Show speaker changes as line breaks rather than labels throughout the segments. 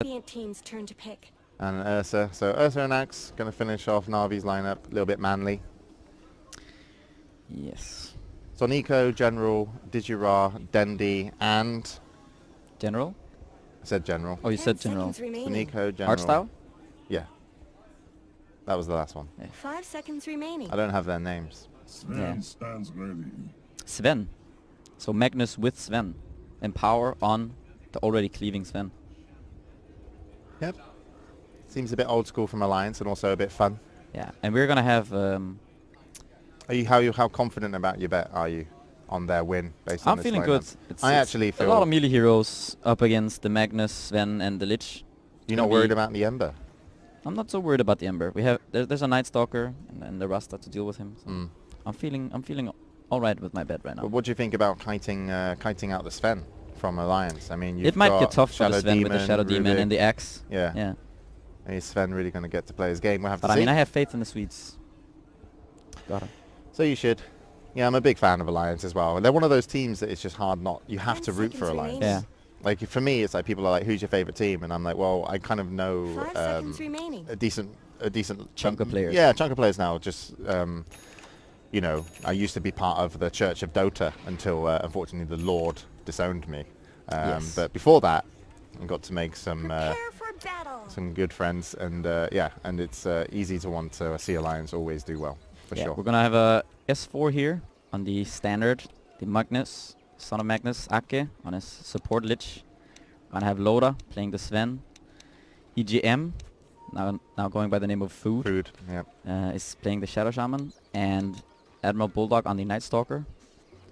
recipient team's turn to pick.
And Ursa. So Ursa and Axe going to finish off Navi's lineup. A little bit manly.
Yes.
Sonico, General, Digira, Dendi, and...
General?
I said General.
Oh, you said General.
Sonico, General.
Art style?
Yeah. That was the last one.
Yeah.
5 seconds remaining.
I don't have their names.
Sven stands ready.
Sven. So Magnus with Sven. Empower on the already cleaving Sven.
Yep. Seems a bit old school from Alliance and also a bit fun.
Yeah, and we're gonna have...
How confident about your bet are you on their win based on
I'm
this
feeling
lineup?
good.
I actually feel...
a lot of melee heroes up against the Magnus, Sven and the Lich.
You're not worried about the Ember?
I'm not so worried about the Ember. We have there's a Night Stalker and the Rasta to deal with him. So I'm feeling all right with my bet right now.
But what do you think about kiting out the Sven from Alliance? I mean,
it might get tough for the Sven
Demon,
with the Shadow Demon and the Axe.
Yeah.
Yeah.
Is Sven really going to get to play his game? We'll have to see.
But I mean, I have faith in the Swedes. Got it.
So you should. Yeah, I'm a big fan of Alliance as well. They're one of those teams that it's just hard not... You have to root for Alliance.
Yeah.
Like, for me, it's like people are like, who's your favorite team? And I'm like, well, I kind of know
5 seconds remaining.
a decent
Chunk of players.
Yeah, chunk of players now. Just, you know, I used to be part of the Church of Dota until, unfortunately, the Lord disowned me.
Yes.
But before that, I got to make some
battle.
some good friends. And, yeah, and it's easy to want to see Alliance always do well, for sure.
We're going to have a S4 here on the standard. The Magnus, son of Magnus, Ake, on his support Lich. Gonna have Loda playing the Sven. EGM, now going by the name of Food.
Yeah.
Is playing the Shadow Shaman. And Admiral Bulldog on the Night Stalker.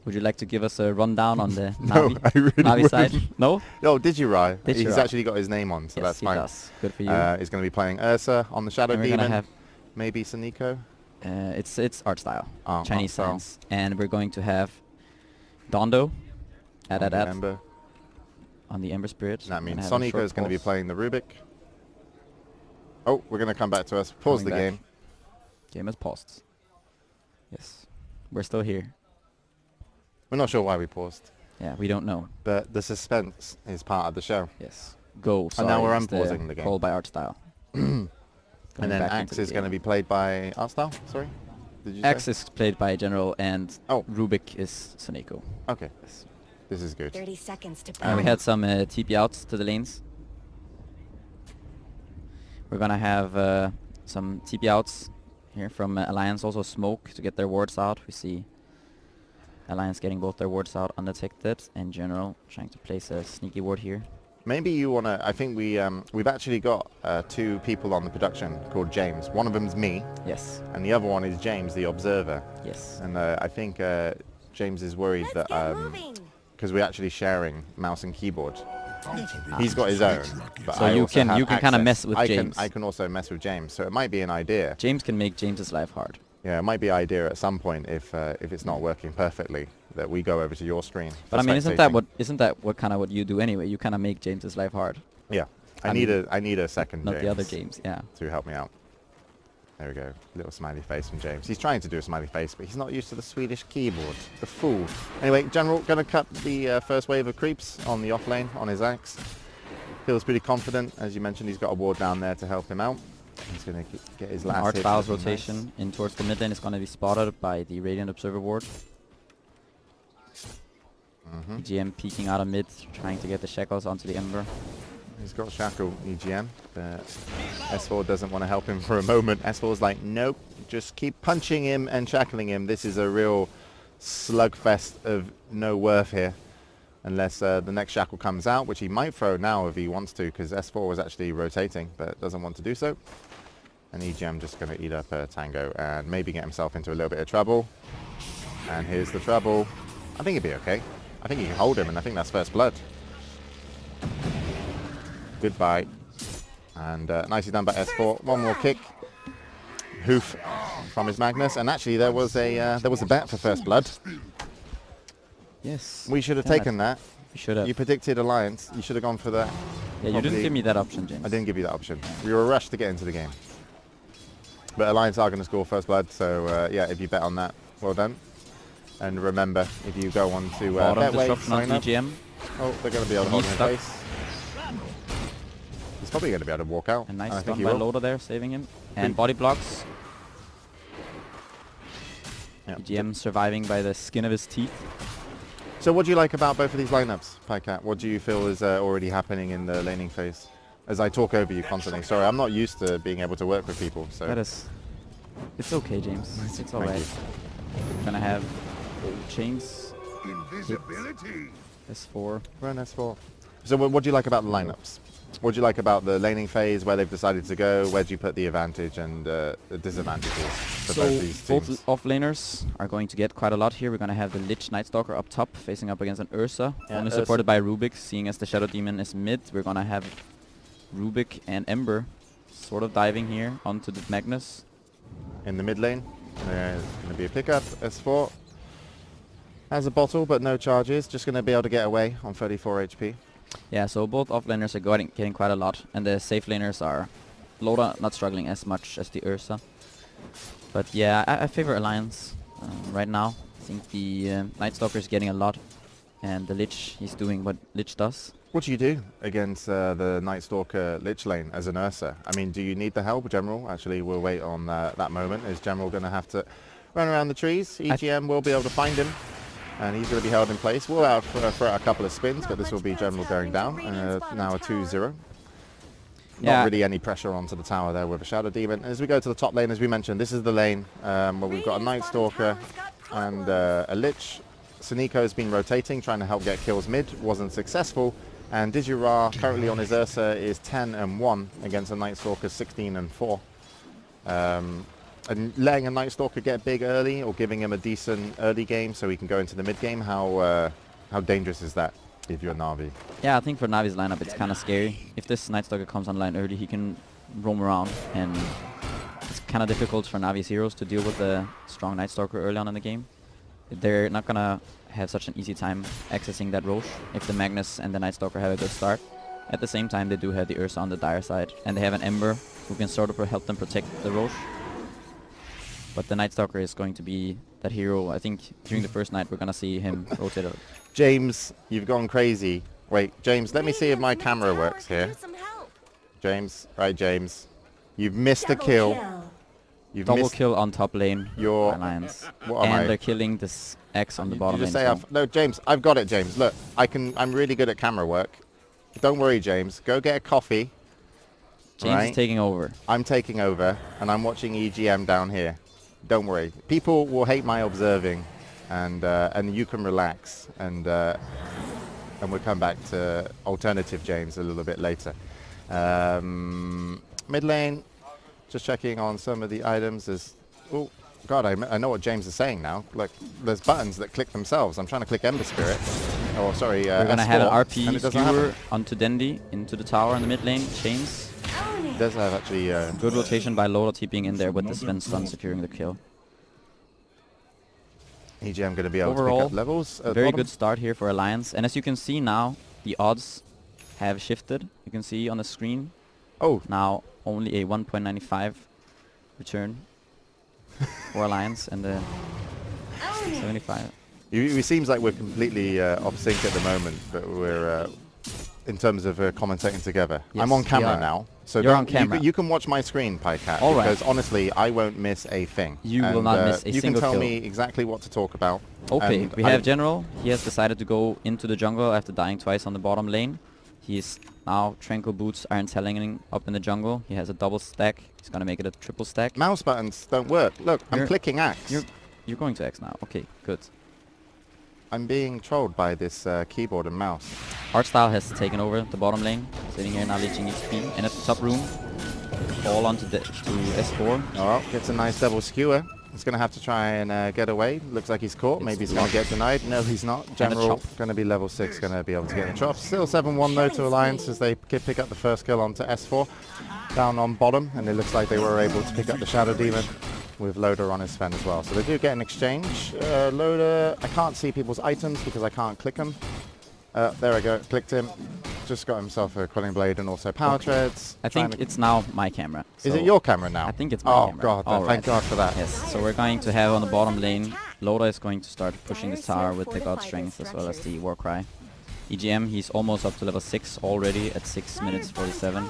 Would you like to give us a rundown on the
No,
Navi,
I really
Navi side?
wouldn't.
No?
Oh, Digirai. He's
Digirai.
actually got his name on, so
Yes,
that's
he
fine.
does. Good for you.
He's going to be playing Ursa on the Shadow
And we're gonna
Demon.
have
Maybe Sonico.
it's art style,
Art
Chinese
style.
science, and we're going to have Dondo,
On the
add
Ember.
on the Ember Spirit.
That means
Gonna have a
Sonico
short
is going to be
pause.
playing the Rubik. Oh, we're going to come back to us. Pause the
Coming
game.
back. Game is paused. Yes, we're still here.
We're not sure why we paused,
Yeah, we don't know.
but the suspense is part of the show.
Yes, go.
And now
sorry,
we're
is
unpausing the game.
Call by art style.
And
Going
then
back
Axe
into
is
the
going to
game.
be played by Artstyle. Sorry, did you
Axe
say?
is played by General, and
Oh.
Rubik is Soneko.
Okay, this is good.
30 seconds to
We
play.
had some TP outs to the lanes. We're gonna have some TP outs here from Alliance, also Smoke to get their wards out. We see Alliance getting both their wards out undetected, and General trying to place a sneaky ward here.
Maybe you want to... I think we've actually got 2 people on the production called James. One of them's me,
Yes,
and the other one is James, the Observer.
yes.
And I think James is worried
Let's
that...
get moving.
because we're actually sharing mouse and keyboard. He's got his own, but
So
I
you
also
can-
have
you can kinda
access.
mess with James.
I can also mess with James, so it might be an idea.
James can make James's life hard.
Yeah, it might be an idea at some point if it's not working perfectly that we go over to your screen.
But
for
I mean,
spectating.
isn't that what kind of what you do anyway? You kind of make James's life hard.
Yeah, I
I
need
mean,
a second
Not
James
the other James, yeah.
to help me out. There we go, little smiley face from James. He's trying to do a smiley face, but he's not used to the Swedish keyboard. The fool. Anyway, General gonna cut the first wave of creeps on the off lane on his Axe. Feels pretty confident, as you mentioned. He's got a ward down there to help him out. He's gonna get his last
Art
hit.
Styles
Nice.
rotation in towards the mid lane is going to be spotted by the Radiant Observer ward. GM peeking out of mid, trying to get the shackles onto the Ember.
He's got Shackle EGM, but S4 doesn't want to help him for a moment. S4's like, nope, just keep punching him and shackling him. This is a real slugfest of no worth here. Unless the next shackle comes out, which he might throw now if he wants to, because S4 was actually rotating, but doesn't want to do so. And EGM just going to eat up a Tango and maybe get himself into a little bit of trouble. And here's the trouble. I think he'd be okay. I think he can hold him, and I think that's first blood. Goodbye. And nicely done by S4. One more kick. Hoof from his Magnus. And actually there was a bet for first blood.
Yes.
We should have
Damn
taken
it.
that.
You should have.
You predicted Alliance. You should have gone for that.
Yeah, you didn't
probably-
give me that option, James.
I didn't give you that option. We were rushed to get into the game. But Alliance are going to score first blood, so yeah, if you bet on that, well done. And remember, if you go on to
Bottom
Betway,
disruption on
sign up.
EGM.
Oh, they're going to be able to hold
He's
him
stuck.
in face. He's probably going to be able to walk out.
A nice
I think
stun
he
by
will.
Loda there, saving him. And body blocks.
Yep.
EGM surviving by the skin of his teeth.
So what do you like about both of these lineups, Pycat? What do you feel is already happening in the laning phase? As I talk over you constantly. Sorry, I'm not used to being able to work with people. So
That is... It's okay, James. It's
Thank
alright.
you.
Gonna have chains.
Invisibility.
S4.
Run S4. So what do you like about the lineups? What do you like about the laning phase, where they've decided to go? Where do you put the advantage and the disadvantages for both these teams?
Both offlaners are going to get quite a lot here. We're going to have the Lich Night Stalker up top, facing up against an Ursa,
Yeah,
only
Ursa.
supported by Rubik, seeing as the Shadow Demon is mid. We're going to have Rubik and Ember sort of diving here onto the Magnus.
In the mid lane, there's going to be a pickup. S4 has a bottle, but no charges. Just going to be able to get away on 34 HP.
Yeah, so both offlaners are getting quite a lot, and the safe laners are Loda not struggling as much as the Ursa. But yeah, I favor Alliance right now. I think the Night Stalker is getting a lot, and the Lich, he's doing what Lich does.
What do you do against the Night Stalker Lich lane as an Ursa? I mean, do you need the help, General? Actually, we'll wait on that moment. Is General going to have to run around the trees? EGM will be able to find him, and he's going to be held in place. We'll out for a couple of spins, but this will be General going down. Now a 2-0.
Yeah.
Not really any pressure onto the tower there with a Shadow Demon. As we go to the top lane, as we mentioned, this is the lane where we've got a Night Stalker and a Lich. Suniko has been rotating, trying to help get kills mid. Wasn't successful. And Dijura, currently on his Ursa, is 10-1 against a Night Stalker 16-4. And letting a Night Stalker get big early, or giving him a decent early game so he can go into the mid game, how dangerous is that if you're Navi?
Yeah, I think for Navi's lineup it's kind of scary. If this Night Stalker comes online early, he can roam around, and it's kind of difficult for Navi's heroes to deal with the strong Night Stalker early on in the game. They're not gonna have such an easy time accessing that Roche if the Magnus and the Night Stalker have a good start. At the same time, they do have the Ursa on the dire side, and they have an Ember who can sort of help them protect the Roche. But the Night Stalker is going to be that hero. I think during the first night we're gonna see him rotate out.
James, you've gone crazy. Wait, James, let me see if my camera works here. James, right, James. You've missed a kill. You've
Double
missed
kill on top lane.
your...
Alliance.
What am
And
I?
they're killing this X on the
You
bottom
just
lane.
say
as well.
no, James, I've got it, James. Look, I'm really good at camera work. Don't worry, James. Go get a coffee.
James
right?
is taking over.
I'm taking over, and I'm watching EGM down here. Don't worry. People will hate my observing, and you can relax, and we'll come back to alternative James a little bit later. Mid lane, just checking on some of the items. There's, oh God, I know what James is saying now. Like, there's buttons that click themselves. I'm trying to click Ember Spirit. Oh, sorry.
We're gonna have an
S4, and
RP
it doesn't
skewer
happen.
onto Dendi into the tower in the mid lane. Chains.
It does have actually.
Good rotation by Loda TPing in there with the Sven stun securing the kill.
EGM going to be able to
Overall,
pick up levels. At
Very
bottom.
good start here for Alliance. And as you can see now, the odds have shifted. You can see on the screen
Oh,
now only a 1.95 return for Alliance and the 75.
it seems like we're completely off sync at the moment, but we're in terms of commentating together.
Yes,
I'm on
we
camera
are.
now, so
You're on
don't-
camera.
You can watch my screen, Pycat,
All right.
because honestly, I won't miss a thing.
You will not miss a
you
single
can tell
kill.
me exactly what to talk about.
Okay,
and
we
I-
have General. He has decided to go into the jungle after dying twice on the bottom lane. He's now Tranquil Boots Iron Talioning up in the jungle. He has a double stack. He's gonna make it a triple stack.
mouse buttons don't work. Look, I'm
You're-
clicking X.
You're going to X now. Okay, good.
I'm being trolled by this keyboard and mouse.
Artstyle has taken over the bottom lane, sitting here now leeching XP. And at the top room, all onto to S4.
Oh, gets a nice double skewer. He's going to have to try and get away. Looks like he's caught.
It's
Maybe he's going to get denied. No, he's not. General
chop.
going to be level 6, going to be able to get the chop. Still 7-1 though to Alliance as they pick up the first kill onto S4. Down on bottom, and it looks like they were able to pick up the Shadow Demon with Loda on his Sven as well. So they do get an exchange. Loda, I can't see people's items because I can't click them. There I go, clicked him. Just got himself a Quelling Blade and also Power Treads.
I think it's now my camera.
Is
so
it your camera now?
I think it's my
oh
camera.
God,
All
thank
right.
God for that.
Yes, so we're going to have on the bottom lane, Loda is going to start pushing this tower with the God Strength as well as the Warcry. EGM, he's almost up to level 6 already at 6 minutes 47.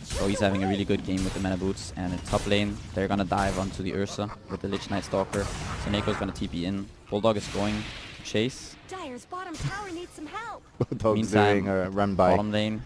So he's having a really good game with the mana boots. And in top lane, they're gonna dive onto the Ursa with the Lich Knight Stalker. Soneko's gonna TP in. Bulldog is going to chase.
Dire's bottom tower needs some help.
Bulldog's
Meantime,
doing a run by.
Bottom lane,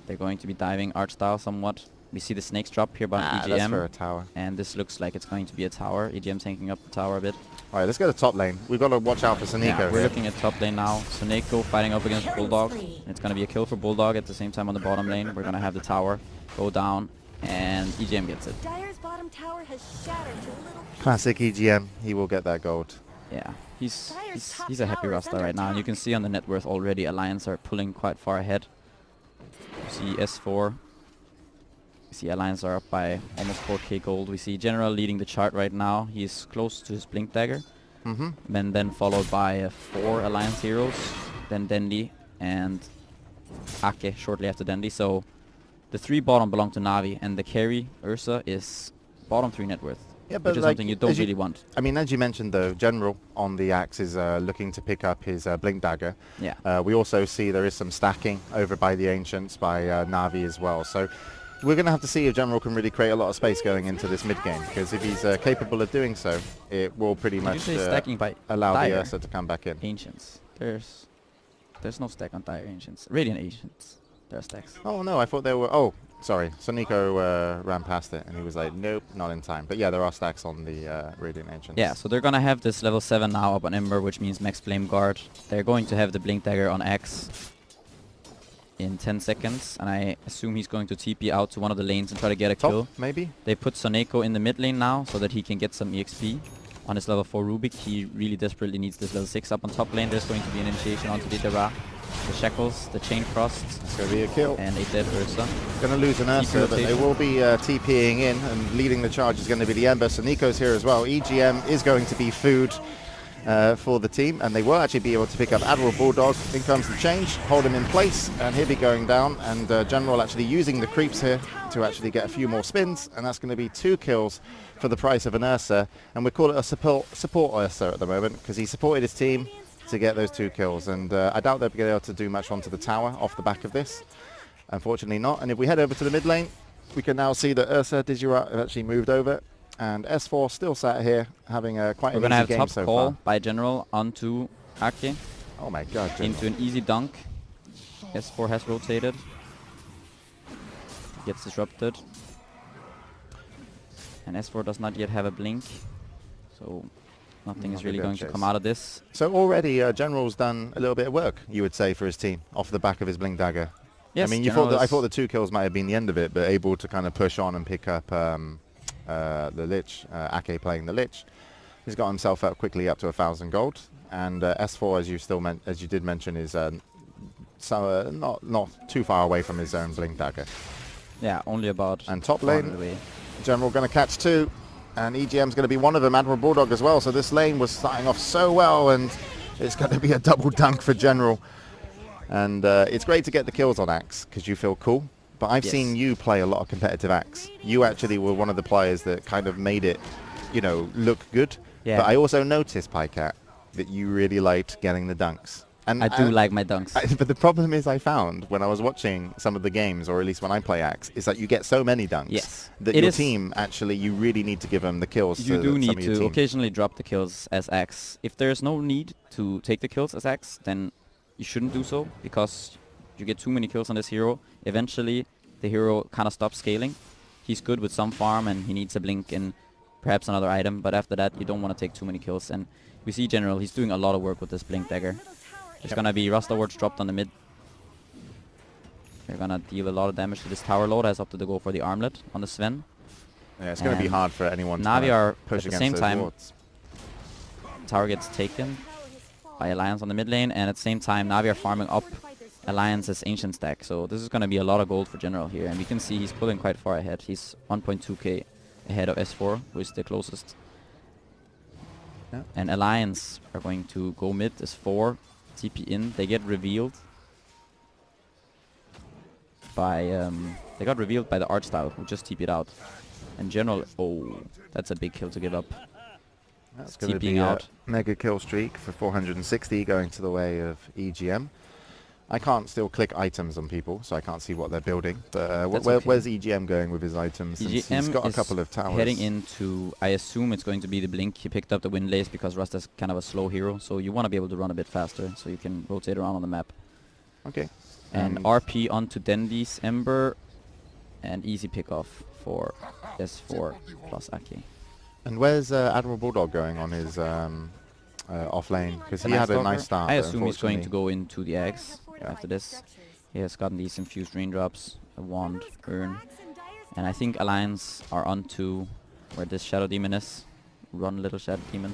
they're going to be diving Arch style somewhat. We see the snakes drop here by
That's
EGM.
for a tower.
And this looks like it's going to be a tower. EGM tanking up the tower a bit.
Alright, let's go to top lane. We've got to watch out for Soneko.
Yeah, we're
here.
looking at top lane now. Soneko fighting up against
Killing
Bulldog.
spree.
It's going to be a kill for Bulldog at the same time on the bottom lane. We're going to have the tower go down, and EGM gets it.
Dire's bottom tower has shattered to little
Classic EGM. He will get that gold.
Yeah, he's
top
a happy
tower is
roster
under
right now. And you
attack.
can see on the net worth already, Alliance are pulling quite far ahead. You see S4. You see Alliance are up by almost 4k gold. We see General leading the chart right now. He's close to his Blink Dagger.
Mm-hmm.
Then followed by 4 Alliance heroes, then Dendi and Ake shortly after Dendi. So the 3 bottom belong to Navi, and the carry, Ursa, is bottom 3 net worth.
Yeah, but
which is
like,
something you don't
as
really want.
I mean, as you mentioned, though, General on the axe is looking to pick up his Blink Dagger.
Yeah.
We also see there is some stacking over by the Ancients by Navi as well. So we're going to have to see if General can really create a lot of space going into this mid game, because if he's capable of doing so, it will pretty much
Usually stacking by
allow the
Dire
Ursa to come back in.
Ancients. There's no stack on Dire Ancients. Radiant Ancients. There are stacks.
Oh no, I thought there were. Oh, sorry. Soneko ran past it and he was like, nope, not in time. But yeah, there are stacks on the Radiant Ancients.
Yeah, so they're gonna have this level 7 now up on Ember, which means max Flame Guard. They're going to have the Blink Dagger on Axe in 10 seconds, and I assume he's going to TP out to one of the lanes and try to get a
Top,
kill.
maybe?
They put Soneko in the mid lane now so that he can get some EXP on his level 4 Rubik. He really desperately needs this level 6 up on top lane. There's going to be an initiation onto the Dera. The Shackles, the Chain Frost,
It's going to be a kill.
and a dead Ursa.
Going to lose an Ursa, but they
rotation.
will be TPing in, and leading the charge is going to be the Ember. Soneko's here as well. EGM is going to be food for the team, and they will actually be able to pick up Admiral Bulldog. In comes the change, hold him in place, and he'll be going down, and General actually using the creeps here to actually get a few more spins, and that's going to be 2 kills for the price of an Ursa, and we call it a support Ursa at the moment, because he supported his team to get those 2 kills, and I doubt they'll be able to do much onto the tower off the back of this. Unfortunately not. And if we head over to the mid lane, we can now see that Ursa Digirat have actually moved over, and S4 still sat here having quite
We're
an
gonna
easy
have
game
top
so
call
far.
by General onto Ake
Oh my god, General.
into an easy dunk. S4 has rotated. Gets disrupted. And S4 does not yet have a blink. So nothing is
Not
really
gonna
going to
chase.
come out of this.
So already General's done a little bit of work, you would say, for his team off the back of his Blink Dagger.
Yes,
I mean,
General
I
is-
thought the 2 kills might have been the end of it, but able to kind of push on and pick up the Lich, Ake playing the Lich. He's got himself up quickly up to 1,000 gold, and S4, as you did mention, is not too far away from his own Blink Dagger.
Yeah, only about
And top
400
lane,
away.
General going to catch 2, and EGM's going to be one of them, Admiral Bulldog as well. So this lane was starting off so well, and it's going to be a double dunk for General. And it's great to get the kills on Axe because you feel cool. But I've
Yes.
seen you play a lot of competitive Axe. You actually were one of the players that kind of made it, look good.
Yeah.
But I also noticed, Pycat, that you really liked getting the dunks. And
I do like my dunks.
but the problem is I found when I was watching some of the games, or at least when I play Axe, is that you get so many dunks
Yes.
that
It
your
is-
team, actually, you really need to give them the kills.
You
to
do
some
need
of your
to
team.
occasionally drop the kills as Axe. If there's no need to take the kills as Axe, then you shouldn't do so, because you get too many kills on this hero. Eventually, the hero kind of stops scaling. He's good with some farm, and he needs a blink and perhaps another item, but after that, you don't want to take too many kills. And we see General, he's doing a lot of work with this Blink Dagger. There's gonna be Rust Awards dropped on the mid. They're gonna deal a lot of damage to this tower load. Has opted to go for the armlet on the Sven.
Yeah, it's going to be
And
hard for anyone to
Navi
kinda
are
push
at the
against
same
those
time.
wards.
Tower gets taken by Alliance on the mid lane, and at the same time Navi are farming up Alliance's Ancient stack. So this is going to be a lot of gold for General here, and we can see he's pulling quite far ahead. He's 1.2k ahead of S4, who is the closest.
Yeah.
And Alliance are going to go mid as 4, TP in. They get revealed by they got revealed by the art style, who just TP'd out. And General, oh, that's a big kill to give up.
That's going to
TPing
be
out.
a mega kill streak for 460 going to the way of EGM. I can't still click items on people, so I can't see what they're building. But
That's okay.
where's EGM going with his items? Since he's
EGM
got a
is
couple of towers.
heading into, I assume it's going to be the blink. He picked up the wind lace because Rust is kind of a slow hero, so you want to be able to run a bit faster, so you can rotate around on the map.
Okay.
And RP onto Dendy's Ember, and easy pickoff for S4 plus Aki.
And where's Admiral Bulldog going on his off lane? Because he had a nice start.
I
but
assume he's going to
unfortunately-
go into the Axe after this. He has gotten these infused raindrops, a wand, urn. And I think Alliance are onto where this Shadow Demon is. Run, little Shadow Demon.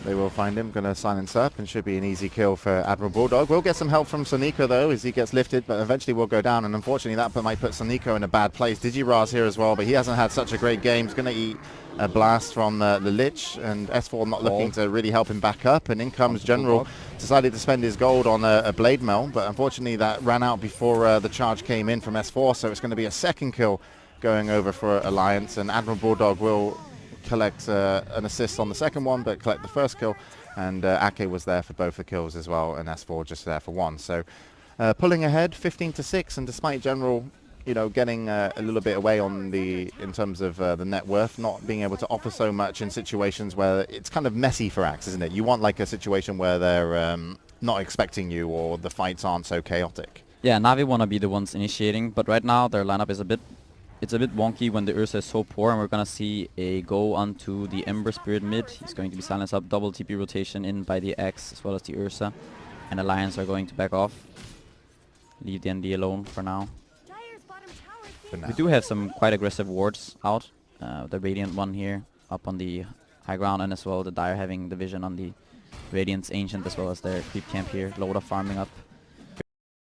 They will find him, gonna silence up, and should be an easy kill for Admiral Bulldog. We'll get some help from Sonika though as he gets lifted, but eventually will go down, and unfortunately that might put Soniko in a bad place. Digiraz here as well, but he hasn't had such a great game. He's gonna eat a blast from the Lich, and S4 not looking to really help him back up, and in comes General. Decided to spend his gold on a Blade Mail, but unfortunately that ran out before the charge came in from S4, so it's going to be a second kill going over for Alliance, and Admiral Bulldog will collect an assist on the second one, but collect the first kill, and Ake was there for both the kills as well, and S4 just there for one. So pulling ahead 15-6, and despite General, you know, getting a little bit away on in terms of the net worth, not being able to offer so much in situations where it's kind of messy for Axe, isn't it? You want like a situation where they're not expecting you, or the fights aren't so chaotic.
Yeah, Navi want to be the ones initiating, but right now their lineup is a bit wonky when the Ursa is so poor, and we're gonna see a go onto the Ember Spirit mid. He's going to be silenced up, double TP rotation in by the Axe as well as the Ursa, and Alliance are going to back off. Leave the ND alone for now. We do have some quite aggressive wards out. The Radiant one here up on the high ground, and as well the Dire having the vision on the Radiant's Ancient as well as their creep camp here. Loda farming up.